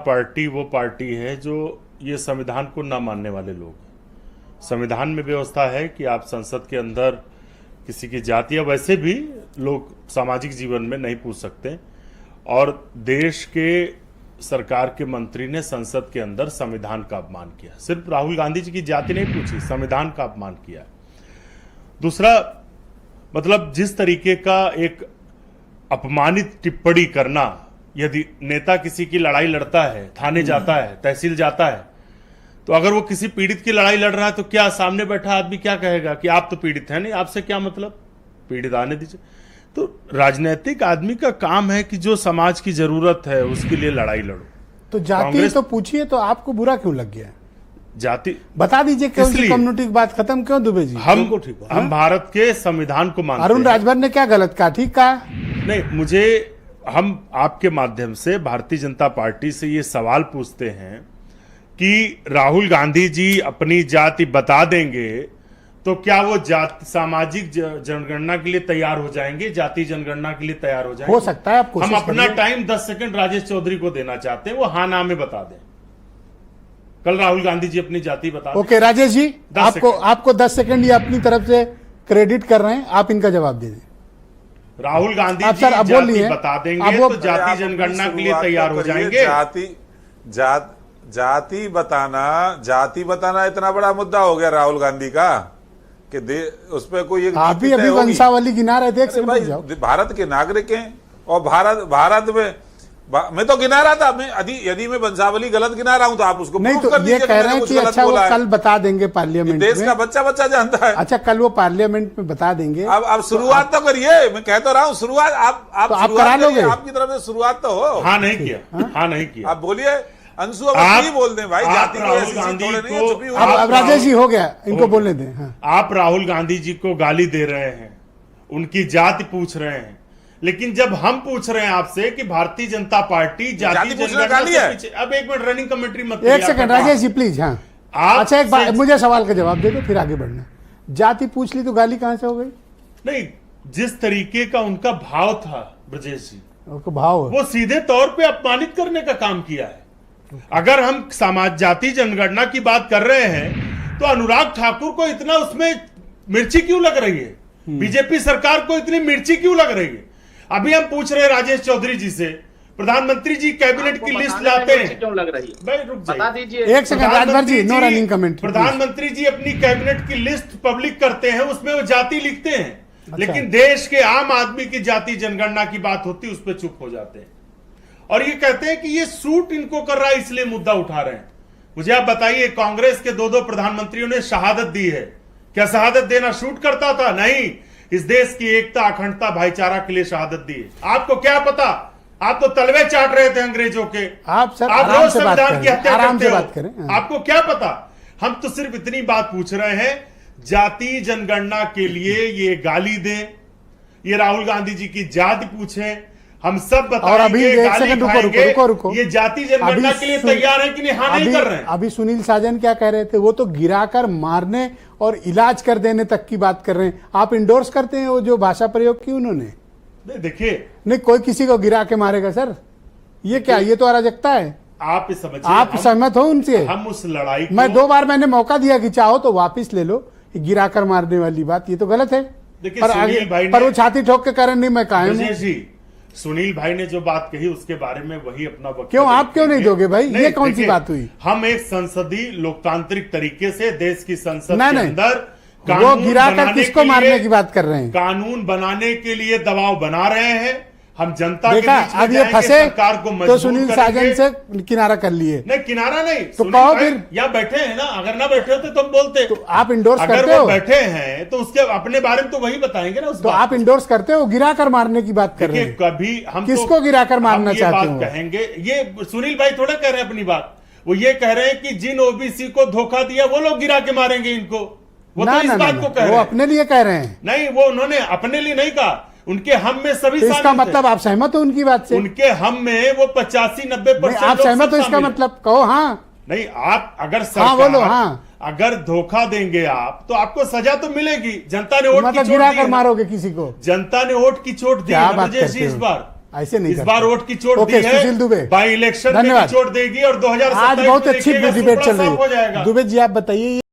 Party वो party है जो ये संविधान को ना मानने वाले लोग हैं। संविधान में व्यवस्था है कि आप संसद के अंदर किसी की जाति या वैसे भी लोग सामाजिक जीवन में नहीं पूछ सकते, और देश के सरकार के मंत्री ने संसद के अंदर संविधान का अपमान किया। सिर्फ राहुल गांधी जी की जाति नहीं पूछी, संविधान का अपमान किया। दूसरा मतलब जिस तरीके का एक अपमानित टिप्पणी करना, यदि नेता किसी की लड़ाई लड़ता है, थाने जाता है, तहसील जाता है, तो अगर वो किसी पीड़ित की लड़ाई लड़ रहा है तो क्या सामने बैठा आदमी क्या कहेगा कि आप तो पीड़ित हैं नहीं, आपसे क्या मतलब, पीड़ित आने दीजिए। तो राजनीतिक आदमी का काम है कि जो समाज की जरूरत है उसके लिए लड़ाई लड़ो। तो जाति तो पूछिए, तो आपको बुरा क्यों लग गया? जाति बता दीजिए, कौन सी कम्युनिटी की बात खत्म क्यों दुबे जी? हम भारत के संविधान को मानते हैं। अरुण राजभर ने क्या गलत कहा, ठीक कहा? नहीं, हम आपके माध्यम से भारतीय जनता पार्टी से ये सवाल पूछते हैं कि राहुल गांधी जी अपनी जाति बता देंगे तो क्या वो सामाजिक जनगणना के लिए तैयार हो जाएंगे, जाति जनगणना के लिए तैयार हो जाएंगे? हो सकता है, आप हम अपना टाइम 10 सेकंड राजेश चौधरी को देना चाहते हैं, वो हाँ ना में बता दें। कल राहुल गांधी जी अपनी जाति बता दें। ओके राजेश जी, आपको 10 सेकंड ये अपनी तरफ से क्रेडिट कर रहे हैं, आप इनका जवाब दे दें। राहुल गांधी जी जाति बता देंगे तो जाति जनगणना के लिए तैयार हो जाएंगे। जाति बताना इतना बड़ा मुद्दा हो गया राहुल गांधी का कि उस पर कोई एक आप भी अभी वंशावली गिना रहे थे। भाई भारत के नागरिक हैं और भारत में मैं तो गिना रहा था। यदि मैं वंशावली गलत गिना रहा हूं तो आप उसको नहीं, तो ये कह रहे हैं कि अच्छा वो कल बता देंगे पार्लियामेंट में। देश का बच्चा जानता है। अच्छा, कल वो पार्लियामेंट में बता देंगे। अब शुरुआत तो करिए, मैं कह तो रहा हूँ शुरुआत आप करा लोगे। आपकी तरफ से शुरुआत तो हो। हाँ नहीं किया। आप बोलिए अंशु, अब बोल दें भाई, जाति राहुल गांधी को। अब राजेश जी हो गया, इनको बोलने दें। आप राहुल गांधी जी को गाली दे रहे हैं, उनकी जाति पूछ रहे हैं, लेकिन जब हम पूछ रहे हैं आपसे कि भारतीय जनता पार्टी जाति जनगणना से पीछे। अब एक मिनट रनिंग कमेंट्री मत, एक सेकंड राजेश जी प्लीज। हाँ अच्छा, एक बात मुझे सवाल का जवाब दे दो फिर आगे बढ़ना। जाति पूछ ली तो गाली कहां से हो गई? नहीं, जिस तरीके का उनका भाव था ब्रजेश जी, भाव वो सीधे तौर पे अपमानित करने का काम किया है। अगर हम समाज जाति जनगणना की बात कर रहे हैं तो अनुराग ठाकुर को इतना उसमें मिर्ची क्यों लग रही है? बीजेपी सरकार को इतनी मिर्ची क्यों लग रही है? अभी हम पूछ रहे हैं राजेश चौधरी जी से, प्रधानमंत्री जी कैबिनेट की लिस्ट लाते हैं, क्यों लग रही है? भाई रुक बता दीजिए। एक second Rajbhar ji, no running comment. प्रधानमंत्री जी अपनी कैबिनेट की लिस्ट पब्लिक करते हैं, उसमें वो जाति लिखते हैं। लेकिन देश के आम आदमी की जाति जनगणना की बात होती है उस पर चुप हो जाते हैं, और ये कहते हैं कि ये सूट इनको कर रहा है इसलिए मुद्दा उठा रहे हैं। मुझे आप बताइए, कांग्रेस के दो प्रधानमंत्रियों ने शहादत दी है, क्या शहादत देना शूट करता था? नहीं, इस देश की एकता, अखंडता, भाईचारा के लिए शहादत दी है। आपको क्या पता, आप तो तलवे चाट रहे थे अंग्रेजों के। आप रोज संविधान की हत्या करते हो। बात करें। आपको क्या पता? हम तो सिर्फ इतनी बात पूछ रहे हैं, जाति जनगणना के लिए ये गाली दें, ये राहुल गांधी जी की जाति पूछें, हम सब बताएंगे। और अभी एक सेकंड रुको, ये जाति जनगणना के लिए तैयार है कि नहीं? हाँ नहीं कर रहे हैं। अभी सुनील साजन क्या कह रहे थे? वो तो गिराकर मारने और इलाज कर देने तक की बात कर रहे हैं। आप इंडोर्स करते हैं वो जो भाषा प्रयोग की उन्होंने? देखिए, नहीं, कोई किसी को गिरा के मारेगा सर? ये क्या, ये तो अराजकता है। आप समझिए, आप सहमत हो उनसे? हम उस लड़ाई को, मैं 2 बार मैंने मौका दिया कि चाहो तो वापिस ले लो, गिराकर मारने वाली बात ये तो गलत है। पर वो छाती ठोक के कारण नहीं, मैं कायम हूं। सुनील भाई ने जो बात कही उसके बारे में वही अपना वक्तव्य क्यों आप क्यों नहीं दोगे भाई? ये कौन सी बात हुई? हम एक संसदीय लोकतांत्रिक तरीके से देश की संसद के अंदर वो गिराकर किसको मारने की बात कर रहे हैं? कानून बनाने के लिए दबाव बना रहे हैं। हम जनता देखा, के बीच में अब ये फंसे सरकार को तो सुनील साजन से किनारा कर लिए। नहीं, किनारा नहीं, तो कहो फिर। या बैठे हैं ना, अगर ना बैठे होते तो हम बोलते। तो आप इंडोर्स करते हो? अगर वो बैठे हैं तो उसके अपने बारे में तो वही बताएंगे ना। तो आप इंडोर्स करते हो? गिराकर मारने की बात कर रहे हैं। कभी हम किसको गिराकर मारना चाहते हो? कहेंगे ये सुनील भाई थोड़ा कह रहे हैं अपनी बात, वो ये कह रहे हैं कि जिन ओबीसी को धोखा दिया वो लोग गिरा के मारेंगे इनको। वो तो इस बात को कह रहे हैं, वो अपने लिए कह रहे हैं। नहीं, वो उन्होंने अपने लिए नहीं कहा, उनके हम में सभी। इसका मतलब आप सहमत हो उनकी बात से? उनके हम में वो 85-90% आप सहमत हो? इसका मतलब कहो हाँ। नहीं, आप अगर हाँ बोलो हाँ। अगर धोखा देंगे आप तो आपको सजा तो मिलेगी। जनता ने वोट की मतलब चोट गिराकर मारोगे किसी को? जनता ने वोट की चोट दी है इस बार। ऐसे नहीं इस करते। बार वोट की चोट ओके, दी है, सुशील दुबे, बाई इलेक्शन में भी धन्यवाद। चोट देगी और 2027 आज बहुत अच्छी में डिबेट चल रही हो है। जाएगा। दुबे जी आप बताइए